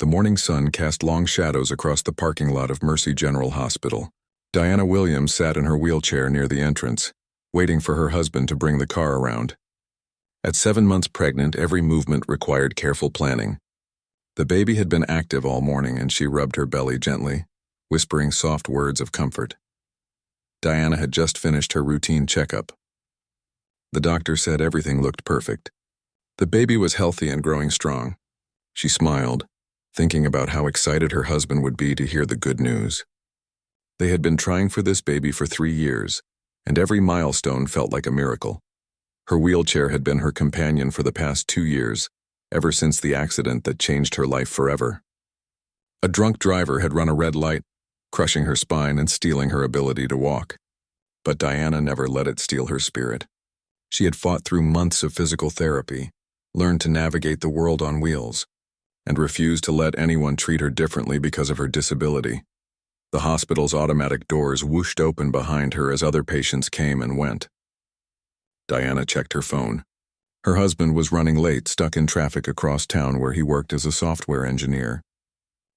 The morning sun cast long shadows across the parking lot of Mercy General Hospital. Diana Williams sat in her wheelchair near the entrance, waiting for her husband to bring the car around. At 7 months pregnant, every movement required careful planning. The baby had been active all morning, and she rubbed her belly gently, whispering soft words of comfort. Diana had just finished her routine checkup. The doctor said everything looked perfect. The baby was healthy and growing strong. She smiled, thinking about how excited her husband would be to hear the good news. They had been trying for this baby for 3 years, and every milestone felt like a miracle. Her wheelchair had been her companion for the past 2 years, ever since the accident that changed her life forever. A drunk driver had run a red light, crushing her spine and stealing her ability to walk. But Diana never let it steal her spirit. She had fought through months of physical therapy, learned to navigate the world on wheels, and refused to let anyone treat her differently because of her disability. The hospital's automatic doors whooshed open behind her as other patients came and went. Diana checked her phone. Her husband was running late, stuck in traffic across town where he worked as a software engineer.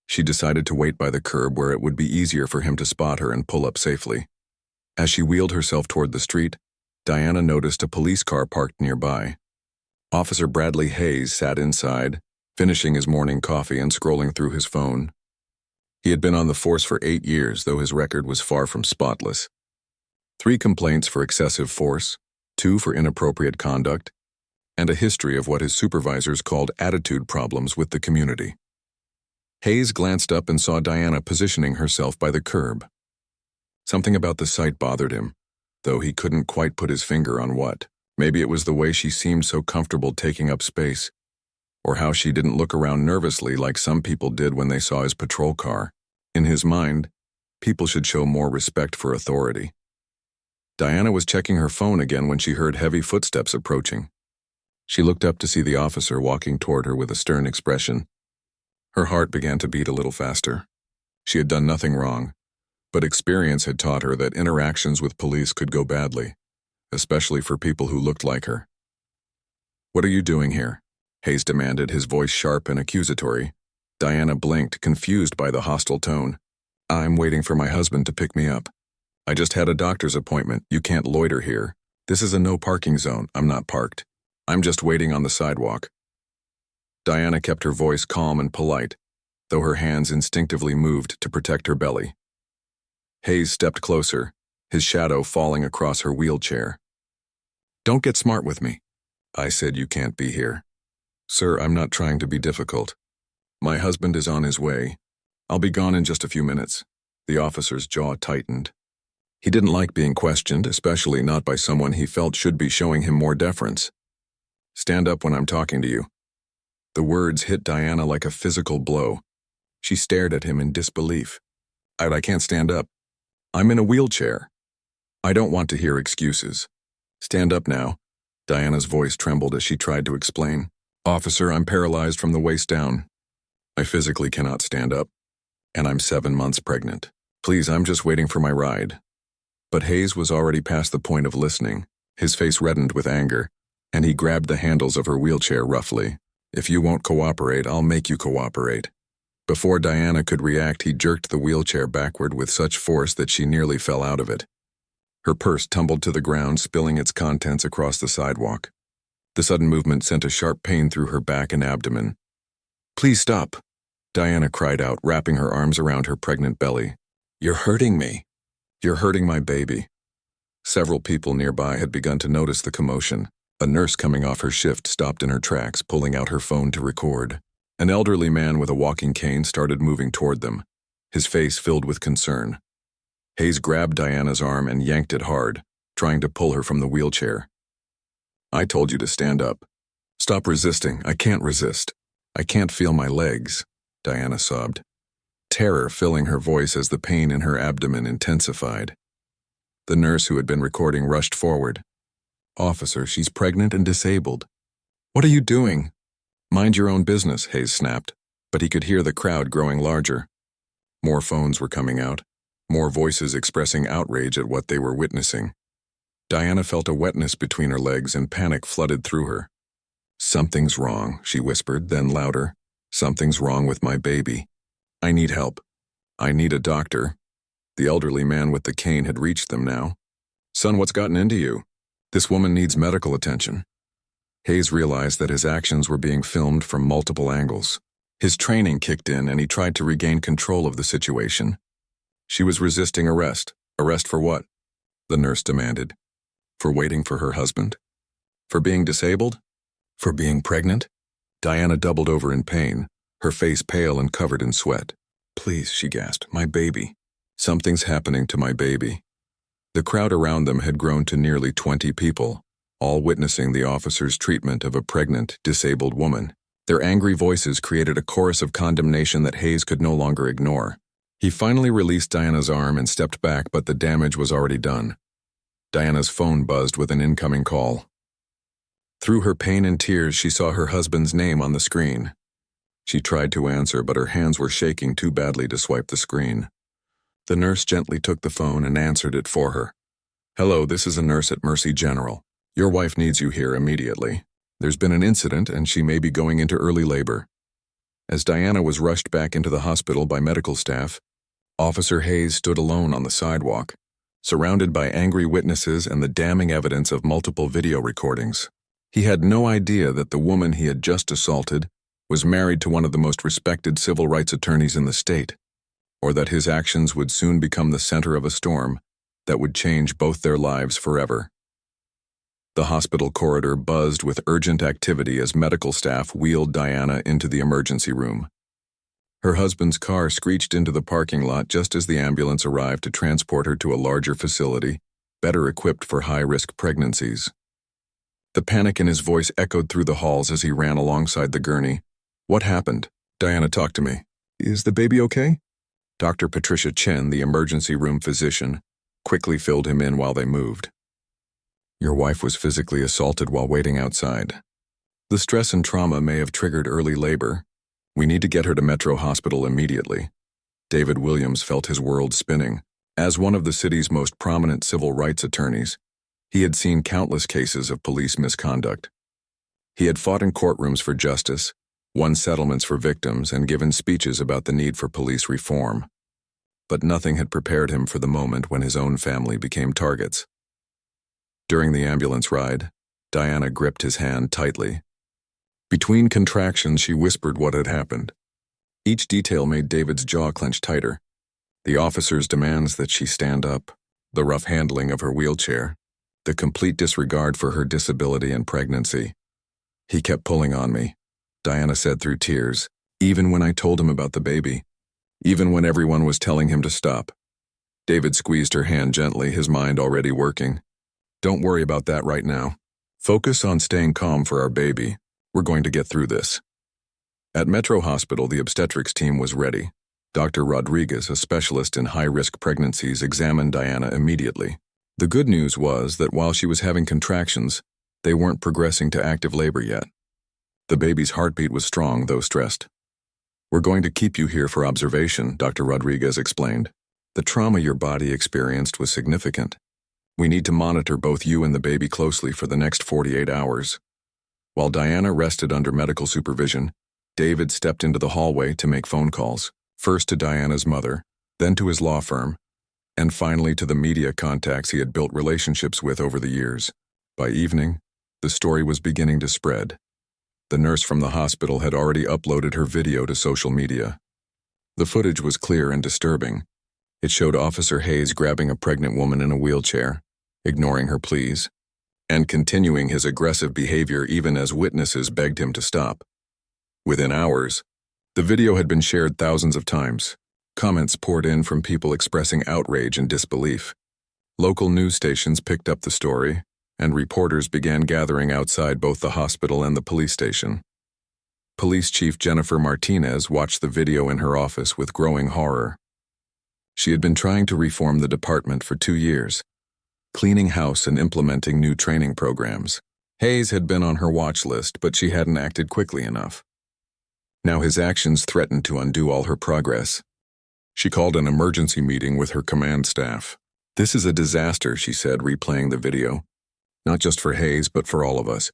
She decided to wait by the curb where it would be easier for him to spot her and pull up safely. As she wheeled herself toward the street, Diana noticed a police car parked nearby. Officer Bradley Hayes sat inside, finishing his morning coffee and scrolling through his phone. He had been on the force for 8 years, though his record was far from spotless. 3 complaints for excessive force, 2 for inappropriate conduct, and a history of what his supervisors called attitude problems with the community. Hayes glanced up and saw Diana positioning herself by the curb. Something about the sight bothered him, though he couldn't quite put his finger on what. Maybe it was the way she seemed so comfortable taking up space, or how she didn't look around nervously like some people did when they saw his patrol car. In his mind, people should show more respect for authority. Diana was checking her phone again when she heard heavy footsteps approaching. She looked up to see the officer walking toward her with a stern expression. Her heart began to beat a little faster. She had done nothing wrong, but experience had taught her that interactions with police could go badly, especially for people who looked like her. "What are you doing here?" Hayes demanded, his voice sharp and accusatory. Diana blinked, confused by the hostile tone. "I'm waiting for my husband to pick me up. I just had a doctor's appointment. You can't loiter here. This is a no parking zone. I'm not parked. I'm just waiting on the sidewalk." Diana kept her voice calm and polite, though her hands instinctively moved to protect her belly. Hayes stepped closer, his shadow falling across her wheelchair. "Don't get smart with me. I said you can't be here." "Sir, I'm not trying to be difficult. My husband is on his way. I'll be gone in just a few minutes." The officer's jaw tightened. He didn't like being questioned, especially not by someone he felt should be showing him more deference. "Stand up when I'm talking to you." The words hit Diana like a physical blow. She stared at him in disbelief. I can't stand up. I'm in a wheelchair." "I don't want to hear excuses. Stand up now." Diana's voice trembled as she tried to explain. "Officer, I'm paralyzed from the waist down. I physically cannot stand up, and I'm 7 months pregnant. Please, I'm just waiting for my ride." But Hayes was already past the point of listening. His face reddened with anger, and he grabbed the handles of her wheelchair roughly. "If you won't cooperate, I'll make you cooperate." Before Diana could react, he jerked the wheelchair backward with such force that she nearly fell out of it. Her purse tumbled to the ground, spilling its contents across the sidewalk. The sudden movement sent a sharp pain through her back and abdomen. "Please stop," Diana cried out, wrapping her arms around her pregnant belly. "You're hurting me. You're hurting my baby." Several people nearby had begun to notice the commotion. A nurse coming off her shift stopped in her tracks, pulling out her phone to record. An elderly man with a walking cane started moving toward them, his face filled with concern. Hayes grabbed Diana's arm and yanked it hard, trying to pull her from the wheelchair. "I told you to stand up. Stop resisting. I can't resist. I can't feel my legs," Diana sobbed, terror filling her voice as the pain in her abdomen intensified. The nurse who had been recording rushed forward. "Officer, she's pregnant and disabled." "What are you doing?" "Mind your own business," Hayes snapped, but he could hear the crowd growing larger. More phones were coming out, more voices expressing outrage at what they were witnessing. Diana felt a wetness between her legs and panic flooded through her. "Something's wrong," she whispered, then louder. Something's wrong with my baby. I need help. I need a doctor. The elderly man with the cane had reached them now. Son, what's gotten into you? This woman needs medical attention. Hayes realized that his actions were being filmed from multiple angles. His training kicked in and he tried to regain control of the situation. She was resisting arrest. Arrest for what? The nurse demanded. For waiting for her husband? For being disabled? For being pregnant? Diana doubled over in pain, her face pale and covered in sweat. Please, she gasped, my baby. Something's happening to my baby. The crowd around them had grown to nearly 20 people, all witnessing the officer's treatment of a pregnant, disabled woman. Their angry voices created a chorus of condemnation that Hayes could no longer ignore. He finally released Diana's arm and stepped back, but the damage was already done. Diana's phone buzzed with an incoming call. Through her pain and tears, she saw her husband's name on the screen. She tried to answer, but her hands were shaking too badly to swipe the screen. The nurse gently took the phone and answered it for her. Hello, this is a nurse at Mercy General. Your wife needs you here immediately. There's been an incident and she may be going into early labor. As Diana was rushed back into the hospital by medical staff, Officer Hayes stood alone on the sidewalk, surrounded by angry witnesses and the damning evidence of multiple video recordings. He had no idea that the woman he had just assaulted was married to one of the most respected civil rights attorneys in the state, or that his actions would soon become the center of a storm that would change both their lives forever. The hospital corridor buzzed with urgent activity as medical staff wheeled Diana into the emergency room. Her husband's car screeched into the parking lot just as the ambulance arrived to transport her to a larger facility, better equipped for high-risk pregnancies. The panic in his voice echoed through the halls as he ran alongside the gurney. What happened? Diana, talk to me. Is the baby okay? Dr. Patricia Chen, the emergency room physician, quickly filled him in while they moved. Your wife was physically assaulted while waiting outside. The stress and trauma may have triggered early labor. We need to get her to Metro Hospital immediately. David Williams felt his world spinning. As one of the city's most prominent civil rights attorneys, he had seen countless cases of police misconduct. He had fought in courtrooms for justice, won settlements for victims, and given speeches about the need for police reform. But nothing had prepared him for the moment when his own family became targets. During the ambulance ride, Diana gripped his hand tightly. Between contractions, she whispered what had happened. Each detail made David's jaw clench tighter. The officer's demands that she stand up, the rough handling of her wheelchair, the complete disregard for her disability and pregnancy. He kept pulling on me, Diana said through tears, even when I told him about the baby, even when everyone was telling him to stop. David squeezed her hand gently, his mind already working. Don't worry about that right now. Focus on staying calm for our baby. We're going to get through this. At Metro Hospital, the obstetrics team was ready. Dr. Rodriguez, a specialist in high-risk pregnancies, examined Diana immediately. The good news was that while she was having contractions, they weren't progressing to active labor yet. The baby's heartbeat was strong, though stressed. We're going to keep you here for observation, Dr. Rodriguez explained. The trauma your body experienced was significant. We need to monitor both you and the baby closely for the next 48 hours. While Diana rested under medical supervision, David stepped into the hallway to make phone calls, first to Diana's mother, then to his law firm, and finally to the media contacts he had built relationships with over the years. By evening, the story was beginning to spread. The nurse from the hospital had already uploaded her video to social media. The footage was clear and disturbing. It showed Officer Hayes grabbing a pregnant woman in a wheelchair, ignoring her pleas, and continuing his aggressive behavior even as witnesses begged him to stop. Within hours, the video had been shared thousands of times. Comments poured in from people expressing outrage and disbelief. Local news stations picked up the story, and reporters began gathering outside both the hospital and the police station. Police Chief Jennifer Martinez watched the video in her office with growing horror. She had been trying to reform the department for 2 years, cleaning house and implementing new training programs. Hayes had been on her watch list, but she hadn't acted quickly enough. Now his actions threatened to undo all her progress. She called an emergency meeting with her command staff. This is a disaster, she said, replaying the video. Not just for Hayes, but for all of us.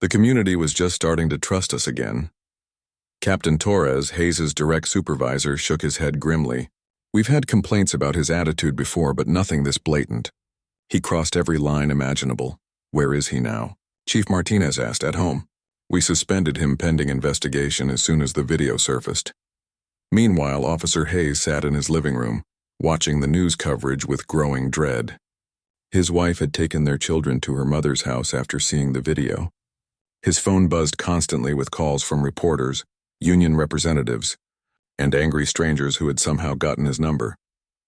The community was just starting to trust us again. Captain Torres, Hayes's direct supervisor, shook his head grimly. We've had complaints about his attitude before, but nothing this blatant. He crossed every line imaginable. Where is he now? Chief Martinez asked. At home. We suspended him pending investigation as soon as the video surfaced. Meanwhile, Officer Hayes sat in his living room, watching the news coverage with growing dread. His wife had taken their children to her mother's house after seeing the video. His phone buzzed constantly with calls from reporters, union representatives, and angry strangers who had somehow gotten his number.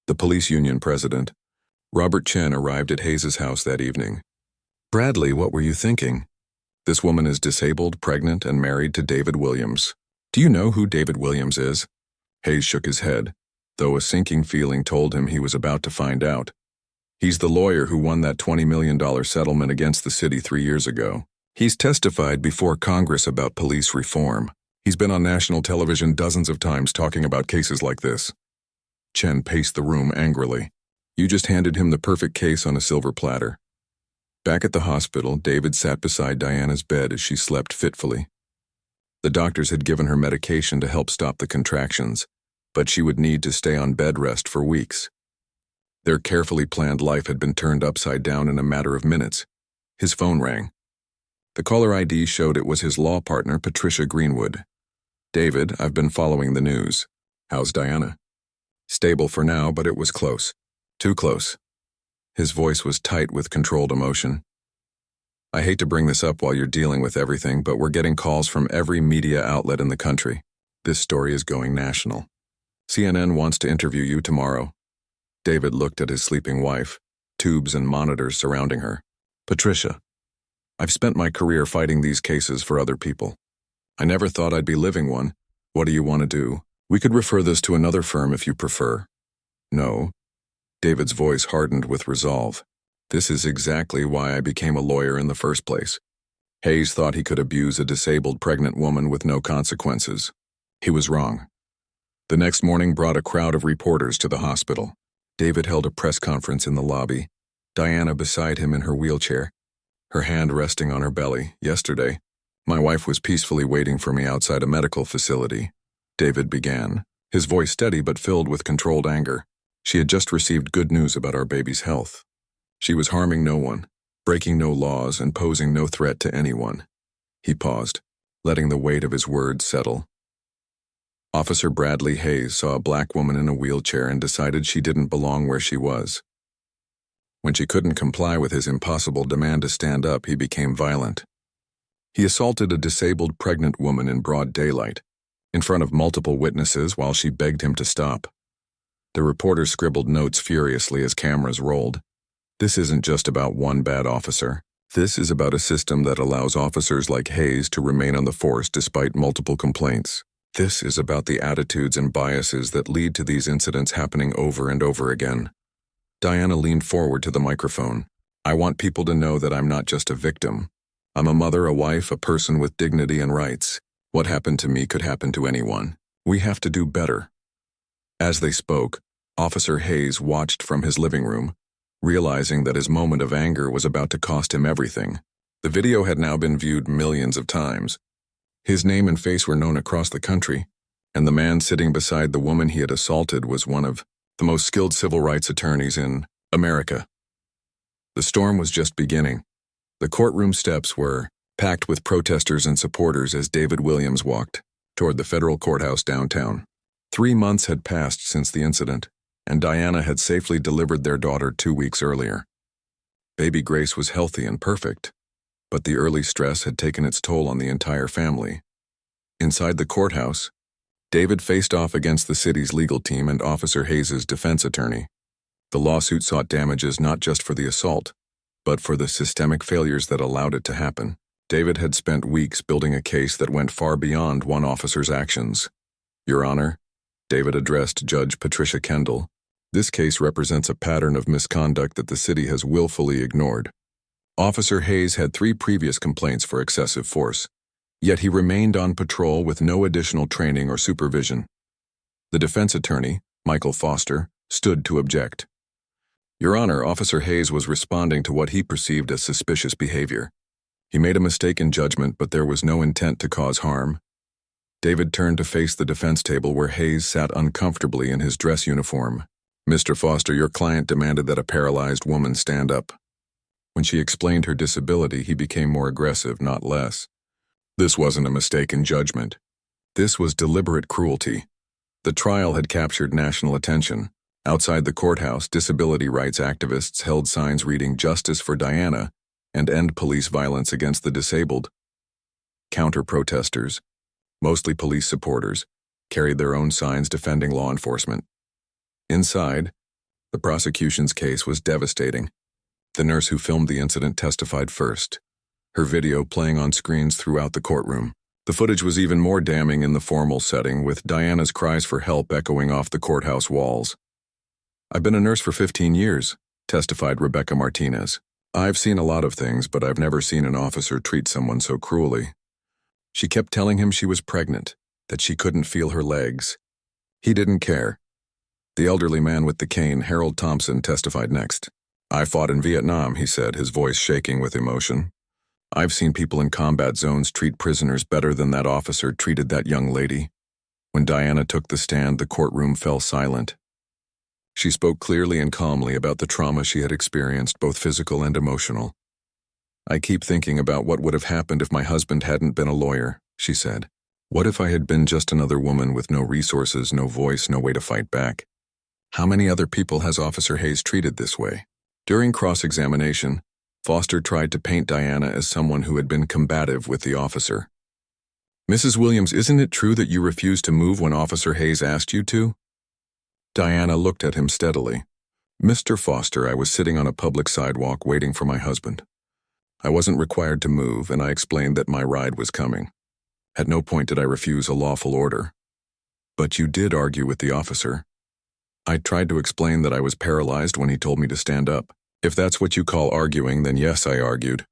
The police union president, Robert Chen, arrived at Hayes's house that evening. Bradley, what were you thinking? This woman is disabled, pregnant, and married to David Williams. Do you know who David Williams is? Hayes shook his head, though a sinking feeling told him he was about to find out. He's the lawyer who won that $20 million settlement against the city 3 years ago. He's testified before Congress about police reform. He's been on national television dozens of times talking about cases like this. Chen paced the room angrily. You just handed him the perfect case on a silver platter. Back at the hospital, David sat beside Diana's bed as she slept fitfully. The doctors had given her medication to help stop the contractions, but she would need to stay on bed rest for weeks. Their carefully planned life had been turned upside down in a matter of minutes. His phone rang. The caller ID showed it was his law partner, Patricia Greenwood. David, I've been following the news. How's Diana? Stable for now, but it was close. Too close. His voice was tight with controlled emotion. I hate to bring this up while you're dealing with everything, but we're getting calls from every media outlet in the country. This story is going national. CNN wants to interview you tomorrow. David looked at his sleeping wife, tubes and monitors surrounding her. Patricia, I've spent my career fighting these cases for other people. I never thought I'd be living one. What do you want to do? We could refer this to another firm if you prefer. No. David's voice hardened with resolve. This is exactly why I became a lawyer in the first place. Hayes thought he could abuse a disabled pregnant woman with no consequences. He was wrong. The next morning brought a crowd of reporters to the hospital. David held a press conference in the lobby, Diana beside him in her wheelchair, her hand resting on her belly. Yesterday, my wife was peacefully waiting for me outside a medical facility. David began, his voice steady but filled with controlled anger. She had just received good news about our baby's health. She was harming no one, breaking no laws, and posing no threat to anyone. He paused, letting the weight of his words settle. Officer Bradley Hayes saw a black woman in a wheelchair and decided she didn't belong where she was. When she couldn't comply with his impossible demand to stand up, he became violent. He assaulted a disabled pregnant woman in broad daylight, in front of multiple witnesses while she begged him to stop. The reporters scribbled notes furiously as cameras rolled. This isn't just about one bad officer. This is about a system that allows officers like Hayes to remain on the force despite multiple complaints. This is about the attitudes and biases that lead to these incidents happening over and over again. Diana leaned forward to the microphone. I want people to know that I'm not just a victim. I'm a mother, a wife, a person with dignity and rights. What happened to me could happen to anyone. We have to do better. As they spoke, Officer Hayes watched from his living room, realizing that his moment of anger was about to cost him everything. The video had now been viewed millions of times. His name and face were known across the country, and the man sitting beside the woman he had assaulted was one of the most skilled civil rights attorneys in America. The storm was just beginning. The courtroom steps were packed with protesters and supporters as David Williams walked toward the federal courthouse downtown. 3 months had passed since the incident, and Diana had safely delivered their daughter 2 weeks earlier. Baby Grace was healthy and perfect, but the early stress had taken its toll on the entire family. Inside the courthouse, David faced off against the city's legal team and Officer Hayes's defense attorney. The lawsuit sought damages not just for the assault, but for the systemic failures that allowed it to happen. David had spent weeks building a case that went far beyond one officer's actions. Your Honor, David addressed Judge Patricia Kendall, this case represents a pattern of misconduct that the city has willfully ignored. Officer Hayes had 3 previous complaints for excessive force, yet he remained on patrol with no additional training or supervision. The defense attorney, Michael Foster, stood to object. Your Honor, Officer Hayes was responding to what he perceived as suspicious behavior. He made a mistake in judgment, but there was no intent to cause harm. David turned to face the defense table where Hayes sat uncomfortably in his dress uniform. "Mr. Foster, your client demanded that a paralyzed woman stand up." When she explained her disability, he became more aggressive, not less. This wasn't a mistaken judgment. This was deliberate cruelty. The trial had captured national attention. Outside the courthouse, disability rights activists held signs reading "Justice for Diana" and "End police violence against the disabled." Counter-protesters, mostly police supporters, carried their own signs defending law enforcement. Inside, the prosecution's case was devastating. The nurse who filmed the incident testified first, her video playing on screens throughout the courtroom. The footage was even more damning in the formal setting, with Diana's cries for help echoing off the courthouse walls. "I've been a nurse for 15 years, testified Rebecca Martinez. "I've seen a lot of things, but I've never seen an officer treat someone so cruelly." She kept telling him she was pregnant, that she couldn't feel her legs. He didn't care. The elderly man with the cane, Harold Thompson, testified next. "I fought in Vietnam," he said, his voice shaking with emotion. "I've seen people in combat zones treat prisoners better than that officer treated that young lady." When Diana took the stand, the courtroom fell silent. She spoke clearly and calmly about the trauma she had experienced, both physical and emotional. "I keep thinking about what would have happened if my husband hadn't been a lawyer," she said. "What if I had been just another woman with no resources, no voice, no way to fight back? How many other people has Officer Hayes treated this way?" During cross-examination, Foster tried to paint Diana as someone who had been combative with the officer. "Mrs. Williams, isn't it true that you refused to move when Officer Hayes asked you to?" Diana looked at him steadily. "Mr. Foster, I was sitting on a public sidewalk waiting for my husband. I wasn't required to move, and I explained that my ride was coming. At no point did I refuse a lawful order." "But you did argue with the officer." "I tried to explain that I was paralyzed when he told me to stand up." "If that's what you call arguing, then yes, I argued."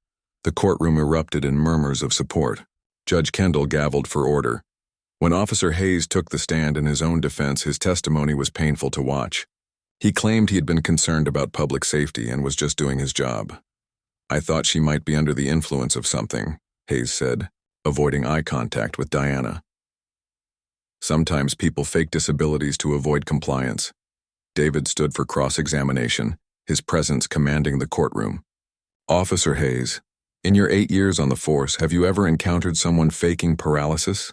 The courtroom erupted in murmurs of support. Judge Kendall gavelled for order. When Officer Hayes took the stand in his own defense, his testimony was painful to watch. He claimed he had been concerned about public safety and was just doing his job. "I thought she might be under the influence of something," Hayes said, avoiding eye contact with Diana. "Sometimes people fake disabilities to avoid compliance." David stood for cross-examination, his presence commanding the courtroom. "Officer Hayes, in your 8 years on the force, have you ever encountered someone faking paralysis?"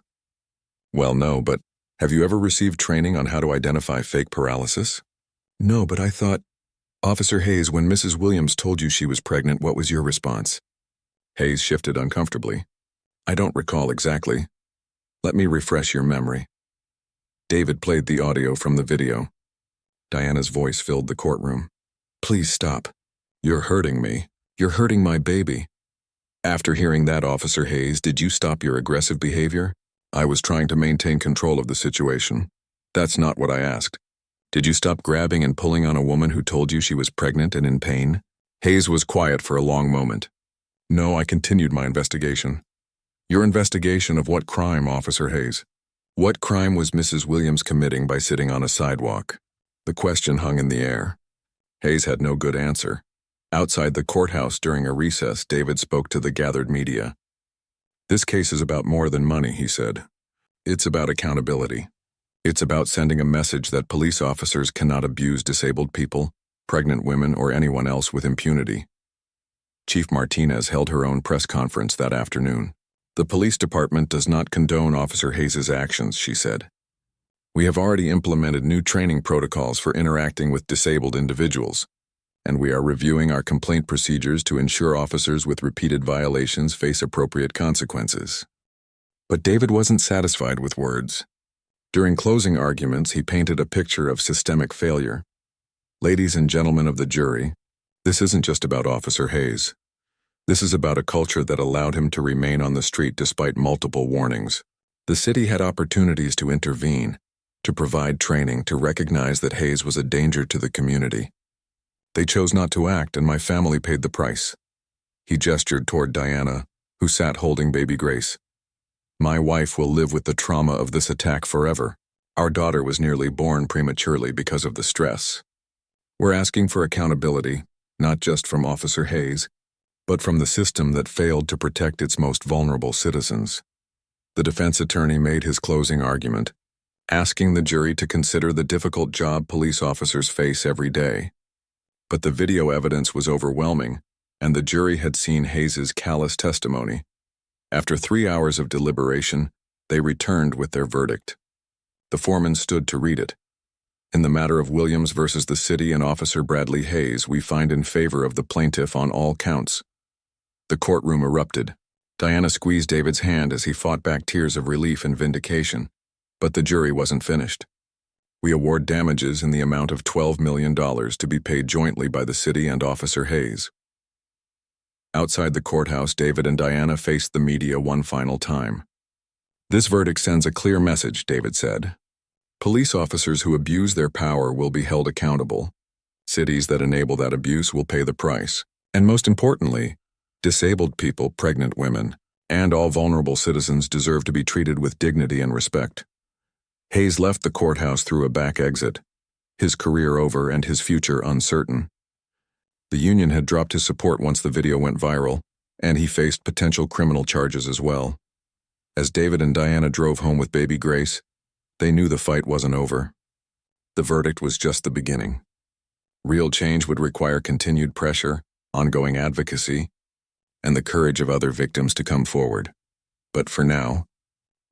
"Well, no, but have you ever received training on how to identify fake paralysis?" "No, but I thought—" "Officer Hayes, when Mrs. Williams told you she was pregnant, what was your response?" Hayes shifted uncomfortably. "I don't recall exactly. Let me refresh your memory." David played the audio from the video. Diana's voice filled the courtroom. "Please stop. You're hurting me. You're hurting my baby." "After hearing that, Officer Hayes, did you stop your aggressive behavior?" "I was trying to maintain control of the situation." "That's not what I asked. Did you stop grabbing and pulling on a woman who told you she was pregnant and in pain?" Hayes was quiet for a long moment. "No, I continued my investigation." "Your investigation of what crime, Officer Hayes? What crime was Mrs. Williams committing by sitting on a sidewalk?" The question hung in the air. Hayes had no good answer. Outside the courthouse during a recess, David spoke to the gathered media. "This case is about more than money," he said. "It's about accountability. It's about sending a message that police officers cannot abuse disabled people, pregnant women, or anyone else with impunity." Chief Martinez held her own press conference that afternoon. "The police department does not condone Officer Hayes' actions," she said. "We have already implemented new training protocols for interacting with disabled individuals, and we are reviewing our complaint procedures to ensure officers with repeated violations face appropriate consequences." But David wasn't satisfied with words. During closing arguments, he painted a picture of systemic failure. "Ladies and gentlemen of the jury, this isn't just about Officer Hayes. This is about a culture that allowed him to remain on the street despite multiple warnings. The city had opportunities to intervene, to provide training, to recognize that Hayes was a danger to the community. They chose not to act, and my family paid the price." He gestured toward Diana, who sat holding baby Grace. "My wife will live with the trauma of this attack forever. Our daughter was nearly born prematurely because of the stress. We're asking for accountability, not just from Officer Hayes, but from the system that failed to protect its most vulnerable citizens." The defense attorney made his closing argument, asking the jury to consider the difficult job police officers face every day. But the video evidence was overwhelming, and the jury had seen Hayes's callous testimony. After 3 hours of deliberation, they returned with their verdict. The foreman stood to read it. In the matter of Williams versus the city and Officer Bradley Hayes, we find in favor of the plaintiff on all counts. The courtroom erupted. Diana squeezed David's hand as he fought back tears of relief and vindication. But the jury wasn't finished. We award damages in the amount of $12 million to be paid jointly by the city and Officer Hayes. Outside the courthouse, David and Diana faced the media one final time. This verdict sends a clear message, David said. Police officers who abuse their power will be held accountable. Cities that enable that abuse will pay the price. And most importantly, disabled people, pregnant women, and all vulnerable citizens deserve to be treated with dignity and respect. Hayes left the courthouse through a back exit, his career over and his future uncertain. The union had dropped his support once the video went viral, and he faced potential criminal charges as well. As David and Diana drove home with baby Grace, they knew the fight wasn't over. The verdict was just the beginning. Real change would require continued pressure, ongoing advocacy, and the courage of other victims to come forward. But for now,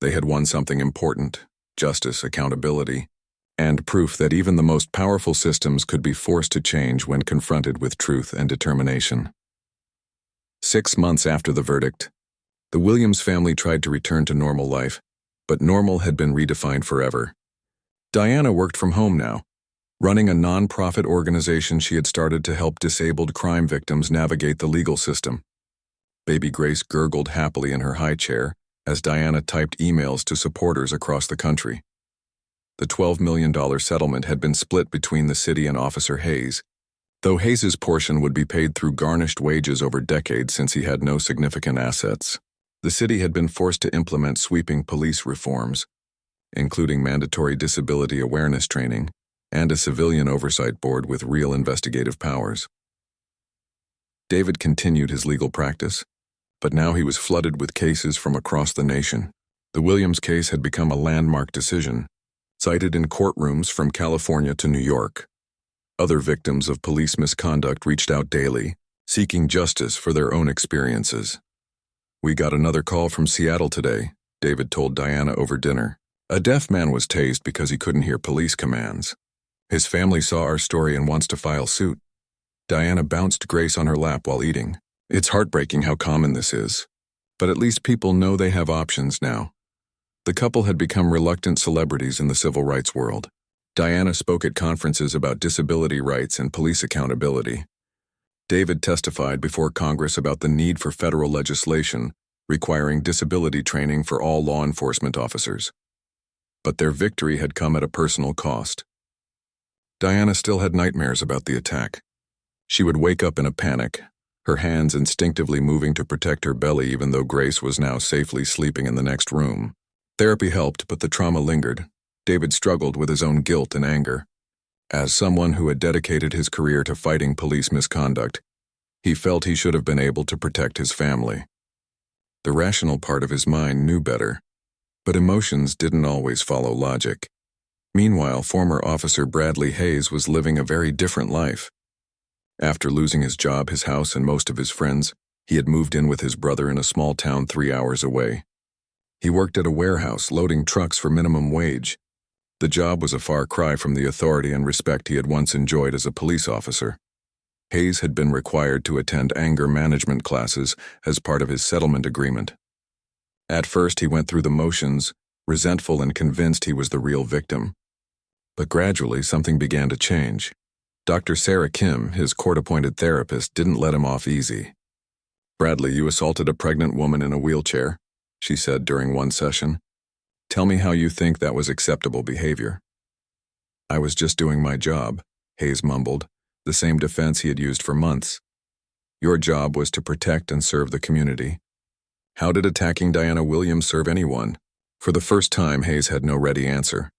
they had won something important: justice, accountability, and proof that even the most powerful systems could be forced to change when confronted with truth and determination. 6 months after the verdict, the Williams family tried to return to normal life, but normal had been redefined forever. Diana worked from home now, running a non-profit organization she had started to help disabled crime victims navigate the legal system. Baby Grace gurgled happily in her high chair as Diana typed emails to supporters across the country. The $12 million settlement had been split between the city and Officer Hayes, though Hayes's portion would be paid through garnished wages over decades since he had no significant assets. The city had been forced to implement sweeping police reforms, including mandatory disability awareness training and a civilian oversight board with real investigative powers. David continued his legal practice, but now he was flooded with cases from across the nation. The Williams case had become a landmark decision, cited in courtrooms from California to New York. Other victims of police misconduct reached out daily, seeking justice for their own experiences. We got another call from Seattle today, David told Diana over dinner. A deaf man was tased because he couldn't hear police commands. His family saw our story and wants to file suit. Diana bounced Grace on her lap while eating. It's heartbreaking how common this is, but at least people know they have options now. The couple had become reluctant celebrities in the civil rights world. Diana spoke at conferences about disability rights and police accountability. David testified before Congress about the need for federal legislation requiring disability training for all law enforcement officers. But their victory had come at a personal cost. Diana still had nightmares about the attack. She would wake up in a panic, her hands instinctively moving to protect her belly even though Grace was now safely sleeping in the next room. Therapy helped, but the trauma lingered. David struggled with his own guilt and anger. As someone who had dedicated his career to fighting police misconduct, he felt he should have been able to protect his family. The rational part of his mind knew better, but emotions didn't always follow logic. Meanwhile, former Officer Bradley Hayes was living a very different life. After losing his job, his house, and most of his friends, he had moved in with his brother in a small town 3 hours away. He worked at a warehouse loading trucks for minimum wage. The job was a far cry from the authority and respect he had once enjoyed as a police officer. Hayes had been required to attend anger management classes as part of his settlement agreement. At first, he went through the motions, resentful and convinced he was the real victim. But gradually, something began to change. Dr. Sarah Kim, his court-appointed therapist, didn't let him off easy. "Bradley, you assaulted a pregnant woman in a wheelchair," she said during one session. "Tell me how you think that was acceptable behavior." "I was just doing my job," Hayes mumbled, the same defense he had used for months. "Your job was to protect and serve the community. How did attacking Diana Williams serve anyone?" For the first time, Hayes had no ready answer.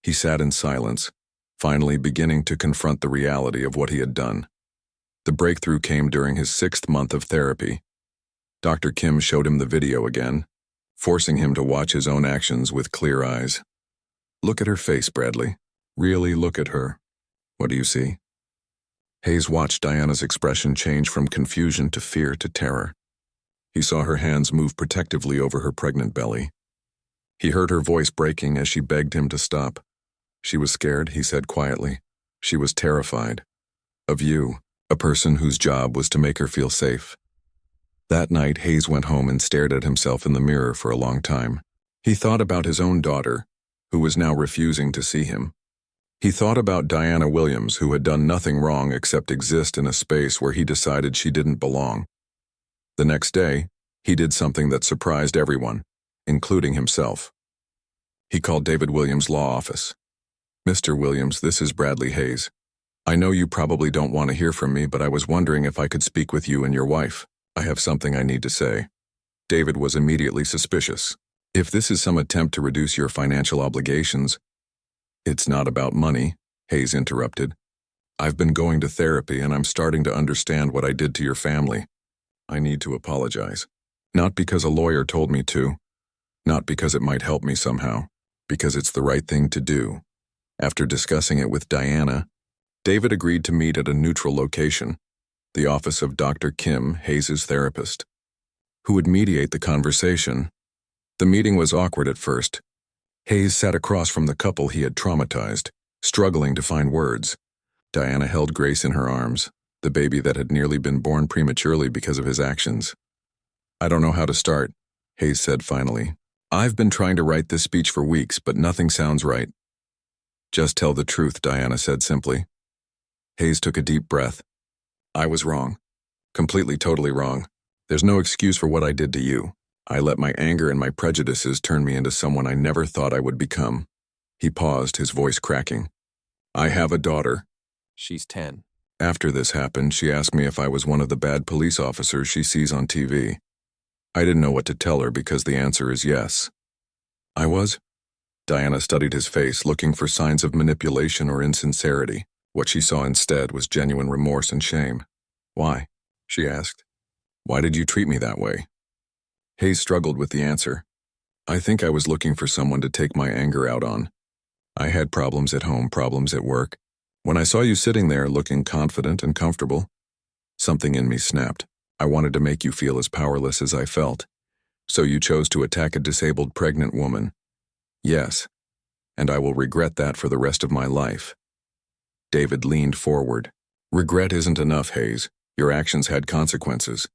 He sat in silence, finally beginning to confront the reality of what he had done. The breakthrough came during his 6th month of therapy. Dr. Kim showed him the video again, forcing him to watch his own actions with clear eyes. "Look at her face, Bradley. Really look at her. What do you see?" Hayes watched Diana's expression change from confusion to fear to terror. He saw her hands move protectively over her pregnant belly. He heard her voice breaking as she begged him to stop. She was scared, he said quietly. She was terrified. Of you, a person whose job was to make her feel safe. That night, Hayes went home and stared at himself in the mirror for a long time. He thought about his own daughter, who was now refusing to see him. He thought about Diana Williams, who had done nothing wrong except exist in a space where he decided she didn't belong. The next day, he did something that surprised everyone, including himself. He called David Williams' law office. "Mr. Williams, this is Bradley Hayes. I know you probably don't want to hear from me, but I was wondering if I could speak with you and your wife. I have something I need to say." David was immediately suspicious. "If this is some attempt to reduce your financial obligations—" "It's not about money," Hayes interrupted. "I've been going to therapy and I'm starting to understand what I did to your family. I need to apologize. Not because a lawyer told me to, not because it might help me somehow, because it's the right thing to do." After discussing it with Diana, David agreed to meet at a neutral location, the office of Dr. Kim, Hayes' therapist, who would mediate the conversation. The meeting was awkward at first. Hayes sat across from the couple he had traumatized, struggling to find words. Diana held Grace in her arms, the baby that had nearly been born prematurely because of his actions. "I don't know how to start," Hayes said finally. "I've been trying to write this speech for weeks, but nothing sounds right." "Just tell the truth," Diana said simply. Hayes took a deep breath. "I was wrong. Completely, totally wrong. There's no excuse for what I did to you. I let my anger and my prejudices turn me into someone I never thought I would become." He paused, his voice cracking. "I have a daughter. She's 10. After this happened, she asked me if I was one of the bad police officers she sees on TV. I didn't know what to tell her because the answer is yes." "I was?" Diana studied his face, looking for signs of manipulation or insincerity. What she saw instead was genuine remorse and shame. "Why?" she asked. "Why did you treat me that way?" Hayes struggled with the answer. "I think I was looking for someone to take my anger out on. I had problems at home, problems at work. When I saw you sitting there looking confident and comfortable, something in me snapped. I wanted to make you feel as powerless as I felt. So you chose to attack a disabled pregnant woman. Yes, and I will regret that for the rest of my life." David leaned forward. "Regret isn't enough, Hayes. Your actions had consequences.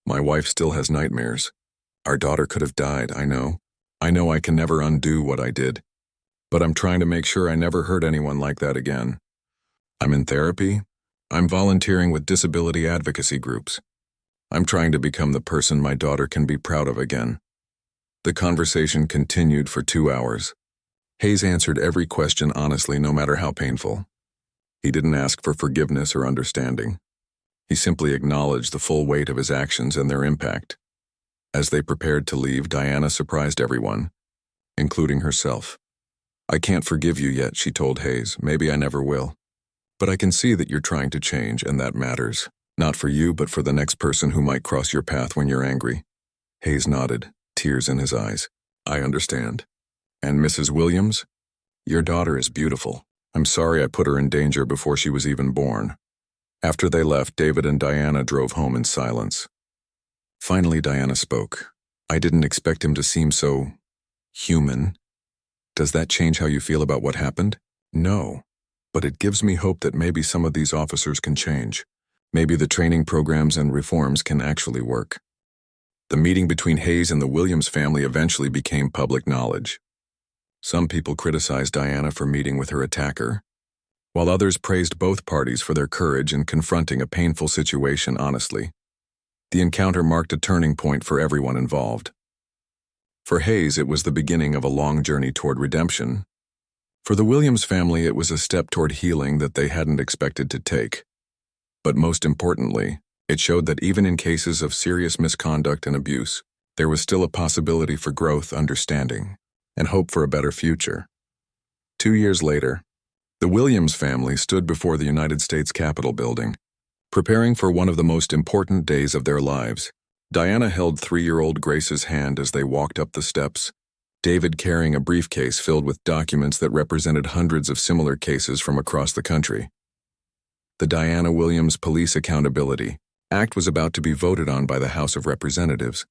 My wife still has nightmares. Our daughter could have died, I know. I know I can never undo what I did. But I'm trying to make sure I never hurt anyone like that again. I'm in therapy. I'm volunteering with disability advocacy groups. I'm trying to become the person my daughter can be proud of again." The conversation continued for 2 hours. Hayes answered every question honestly, no matter how painful. He didn't ask for forgiveness or understanding. He simply acknowledged the full weight of his actions and their impact. As they prepared to leave, Diana surprised everyone, including herself. "I can't forgive you yet," she told Hayes. "Maybe I never will. But I can see that you're trying to change, and that matters. Not for you, but for the next person who might cross your path when you're angry." Hayes nodded, tears in his eyes. "I understand. And Mrs. Williams? Your daughter is beautiful. I'm sorry I put her in danger before she was even born." After they left, David and Diana drove home in silence. Finally, Diana spoke. "I didn't expect him to seem so human. Does that change how you feel about what happened?" "No. But it gives me hope that maybe some of these officers can change. Maybe the training programs and reforms can actually work." The meeting between Hayes and the Williams family eventually became public knowledge. Some people criticized Diana for meeting with her attacker, while others praised both parties for their courage in confronting a painful situation honestly. The encounter marked a turning point for everyone involved. For Hayes, it was the beginning of a long journey toward redemption. For the Williams family, it was a step toward healing that they hadn't expected to take. But most importantly, it showed that even in cases of serious misconduct and abuse, there was still a possibility for growth, understanding, and hope for a better future. 2 years later, the Williams family stood before the United States Capitol building, preparing for one of the most important days of their lives. Diana held 3-year-old Grace's hand as they walked up the steps, David carrying a briefcase filled with documents that represented hundreds of similar cases from across the country. The Diana Williams Police Accountability Act was about to be voted on by the House of Representatives.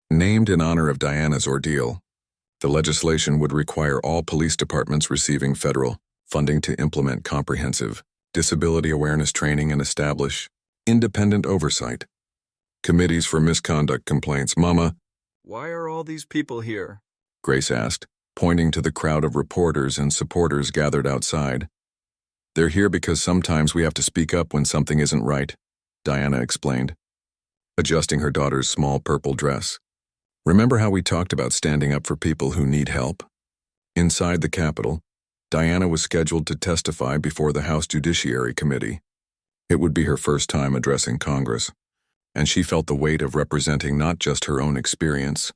Named in honor of Diana's ordeal, the legislation would require all police departments receiving federal funding to implement comprehensive disability awareness training and establish independent oversight committees for misconduct complaints. Mama, why are all these people here? Grace asked, pointing to the crowd of reporters and supporters gathered outside. They're here because sometimes we have to speak up when something isn't right, Diana explained, adjusting her daughter's small purple dress. Remember how we talked about standing up for people who need help? Inside the Capitol, Diana was scheduled to testify before the House Judiciary Committee. It would be her first time addressing Congress, and she felt the weight of representing not just her own experience,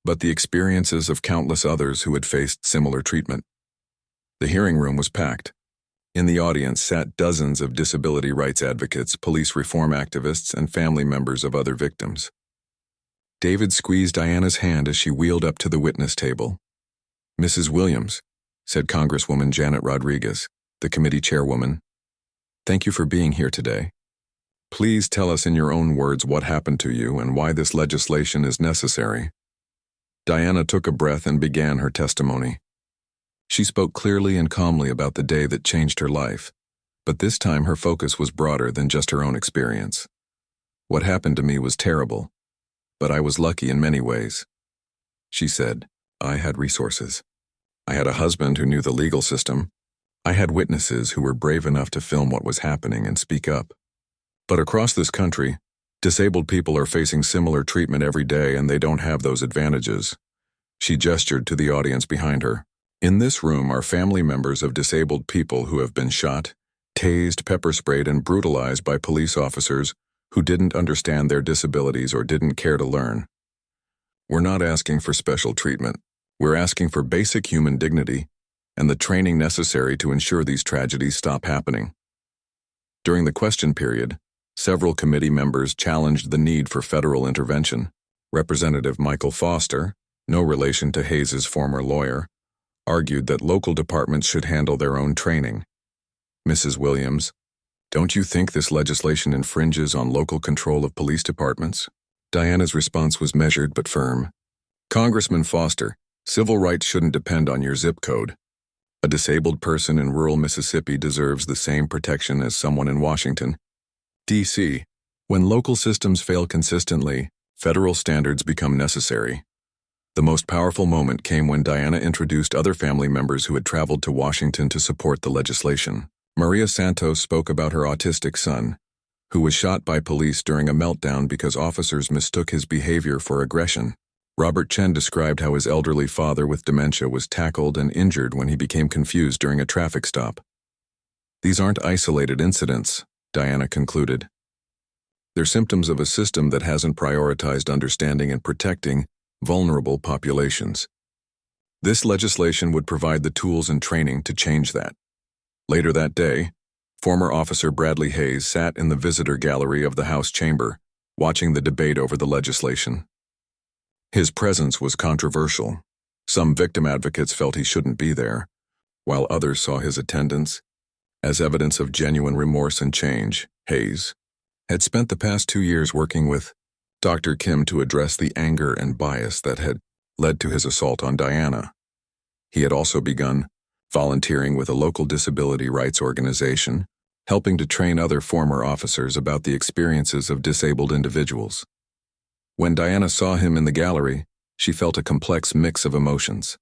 but the experiences of countless others who had faced similar treatment. The hearing room was packed. In the audience sat dozens of disability rights advocates, police reform activists, and family members of other victims. David squeezed Diana's hand as she wheeled up to the witness table. "Mrs. Williams," said Congresswoman Janet Rodriguez, the committee chairwoman, "thank you for being here today. Please tell us in your own words what happened to you and why this legislation is necessary." Diana took a breath and began her testimony. She spoke clearly and calmly about the day that changed her life, but this time her focus was broader than just her own experience. "What happened to me was terrible, but I was lucky in many ways," she said. "I had resources. I had a husband who knew the legal system. I had witnesses who were brave enough to film what was happening and speak up. But across this country, disabled people are facing similar treatment every day and they don't have those advantages." She gestured to the audience behind her. "In this room are family members of disabled people who have been shot, tased, pepper-sprayed, and brutalized by police officers who didn't understand their disabilities or didn't care to learn. We're not asking for special treatment. We're asking for basic human dignity and the training necessary to ensure these tragedies stop happening." During the question period, several committee members challenged the need for federal intervention. Representative Michael Foster, no relation to Hayes's former lawyer, argued that local departments should handle their own training. "Mrs. Williams, don't you think this legislation infringes on local control of police departments?" Diana's response was measured but firm. "Congressman Foster, civil rights shouldn't depend on your zip code. A disabled person in rural Mississippi deserves the same protection as someone in Washington, D.C. When local systems fail consistently, federal standards become necessary." The most powerful moment came when Diana introduced other family members who had traveled to Washington to support the legislation. Maria Santos spoke about her autistic son, who was shot by police during a meltdown because officers mistook his behavior for aggression. Robert Chen described how his elderly father with dementia was tackled and injured when he became confused during a traffic stop. "These aren't isolated incidents," Diana concluded. "They're symptoms of a system that hasn't prioritized understanding and protecting vulnerable populations. This legislation would provide the tools and training to change that." Later that day, former Officer Bradley Hayes sat in the visitor gallery of the House chamber, watching the debate over the legislation. His presence was controversial. Some victim advocates felt he shouldn't be there, while others saw his attendance as evidence of genuine remorse and change. Hayes had spent the past 2 years working with Dr. Kim to address the anger and bias that had led to his assault on Diana. He had also begun volunteering with a local disability rights organization, helping to train other former officers about the experiences of disabled individuals. When Diana saw him in the gallery, she felt a complex mix of emotions.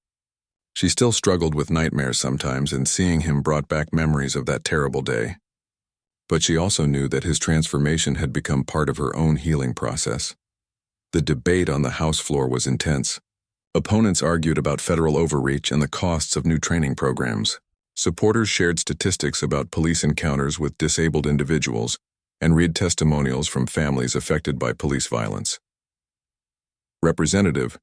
She still struggled with nightmares sometimes, and seeing him brought back memories of that terrible day. But she also knew that his transformation had become part of her own healing process. The debate on the House floor was intense. Opponents argued about federal overreach and the costs of new training programs. Supporters shared statistics about police encounters with disabled individuals and read testimonials from families affected by police violence. Representative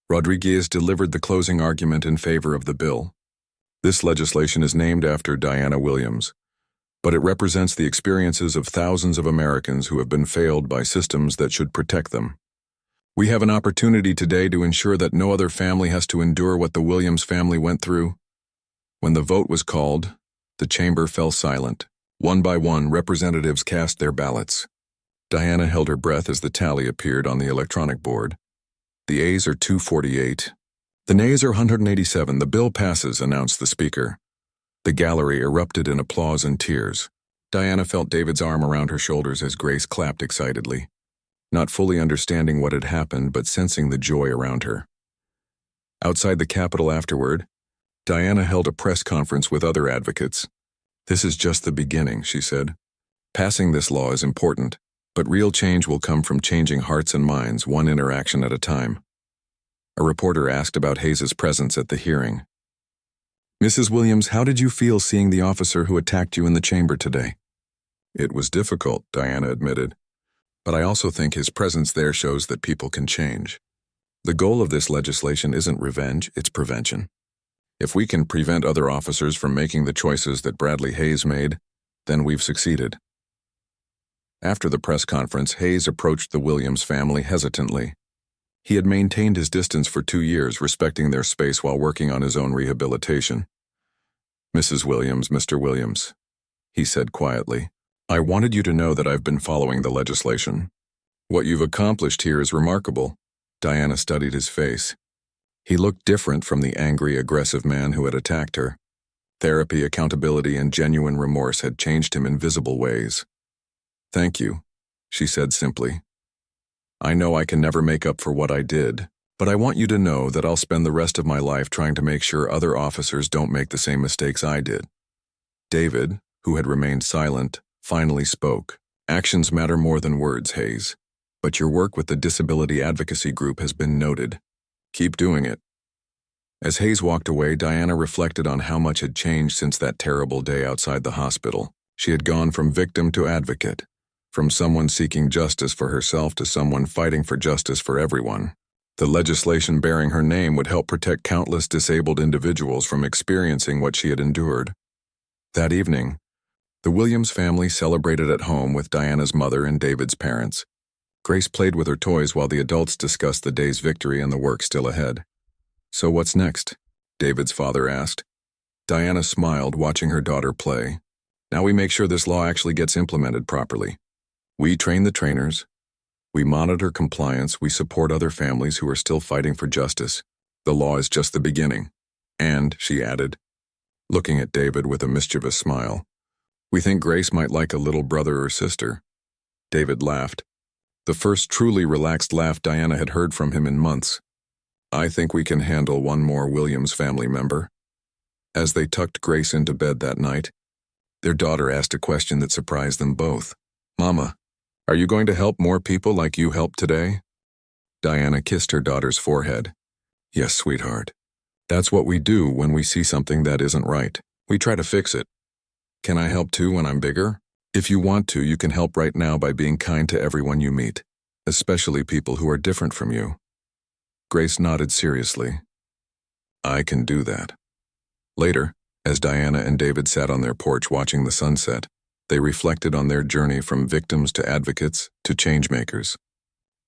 Rodriguez delivered the closing argument in favor of the bill. This legislation is named after Diana Williams, but it represents the experiences of thousands of Americans who have been failed by systems that should protect them. We have an opportunity today to ensure that no other family has to endure what the Williams family went through. When the vote was called, the chamber fell silent. One by one, representatives cast their ballots. Diana held her breath as the tally appeared on the electronic board. The ayes are 248. The nays are 187. The bill passes, announced the speaker. The gallery erupted in applause and tears. Diana felt David's arm around her shoulders as Grace clapped excitedly, not fully understanding what had happened but sensing the joy around her. Outside the Capitol afterward, Diana held a press conference with other advocates. "This is just the beginning," she said. "Passing this law is important, but real change will come from changing hearts and minds, one interaction at a time." A reporter asked about Hayes' presence at the hearing. "Mrs. Williams, how did you feel seeing the officer who attacked you in the chamber today?" "It was difficult," Diana admitted. "But I also think his presence there shows that people can change. The goal of this legislation isn't revenge, it's prevention. If we can prevent other officers from making the choices that Bradley Hayes made, then we've succeeded." After the press conference, Hayes approached the Williams family hesitantly. He had maintained his distance for 2 years, respecting their space while working on his own rehabilitation. "Mrs. Williams, Mr. Williams," he said quietly, "I wanted you to know that I've been following the legislation. What you've accomplished here is remarkable." Diana studied his face. He looked different from the angry, aggressive man who had attacked her. Therapy, accountability, and genuine remorse had changed him in visible ways. "Thank you," she said simply. "I know I can never make up for what I did, but I want you to know that I'll spend the rest of my life trying to make sure other officers don't make the same mistakes I did." David, who had remained silent, finally spoke. "Actions matter more than words, Hayes. But your work with the Disability Advocacy Group has been noted. Keep doing it." As Hayes walked away, Diana reflected on how much had changed since that terrible day outside the hospital. She had gone from victim to advocate, from someone seeking justice for herself to someone fighting for justice for everyone. The legislation bearing her name would help protect countless disabled individuals from experiencing what she had endured. That evening, the Williams family celebrated at home with Diana's mother and David's parents. Grace played with her toys while the adults discussed the day's victory and the work still ahead. "So what's next?" David's father asked. Diana smiled, watching her daughter play. "Now we make sure this law actually gets implemented properly. We train the trainers. We monitor compliance. We support other families who are still fighting for justice. The law is just the beginning. And," she added, looking at David with a mischievous smile, "we think Grace might like a little brother or sister." David laughed. The first truly relaxed laugh Diana had heard from him in months. "I think we can handle one more Williams family member." As they tucked Grace into bed that night, their daughter asked a question that surprised them both. "Mama, are you going to help more people like you helped today?" Diana kissed her daughter's forehead. "Yes, sweetheart. That's what we do when we see something that isn't right. We try to fix it. Can I help too when I'm bigger? If you want to, you can help right now by being kind to everyone you meet, especially people who are different from you." Grace nodded seriously. "I can do that." Later, as Diana and David sat on their porch watching the sunset, they reflected on their journey from victims to advocates to changemakers.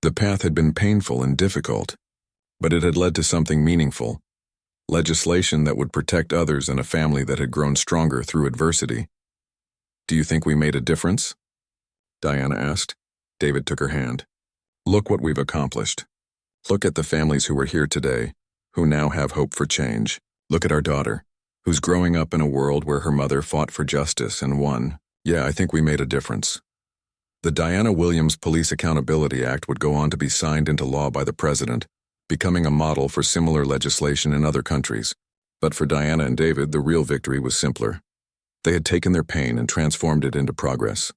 The path had been painful and difficult, but it had led to something meaningful: legislation that would protect others and a family that had grown stronger through adversity. "Do you think we made a difference?" Diana asked. David took her hand. "Look what we've accomplished. Look at the families who are here today, who now have hope for change. Look at our daughter, who's growing up in a world where her mother fought for justice and won. Yeah, I think we made a difference." The Diana Williams Police Accountability Act would go on to be signed into law by the president, becoming a model for similar legislation in other countries. But for Diana and David, the real victory was simpler. They had taken their pain and transformed it into progress,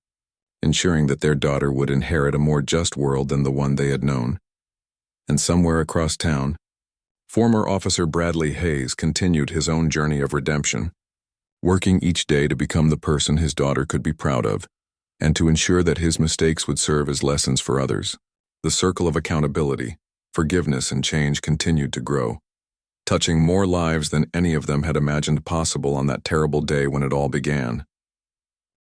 ensuring that their daughter would inherit a more just world than the one they had known. And somewhere across town, former Officer Bradley Hayes continued his own journey of redemption, working each day to become the person his daughter could be proud of, and to ensure that his mistakes would serve as lessons for others. The circle of accountability, forgiveness, and change continued to grow, touching more lives than any of them had imagined possible on that terrible day when it all began.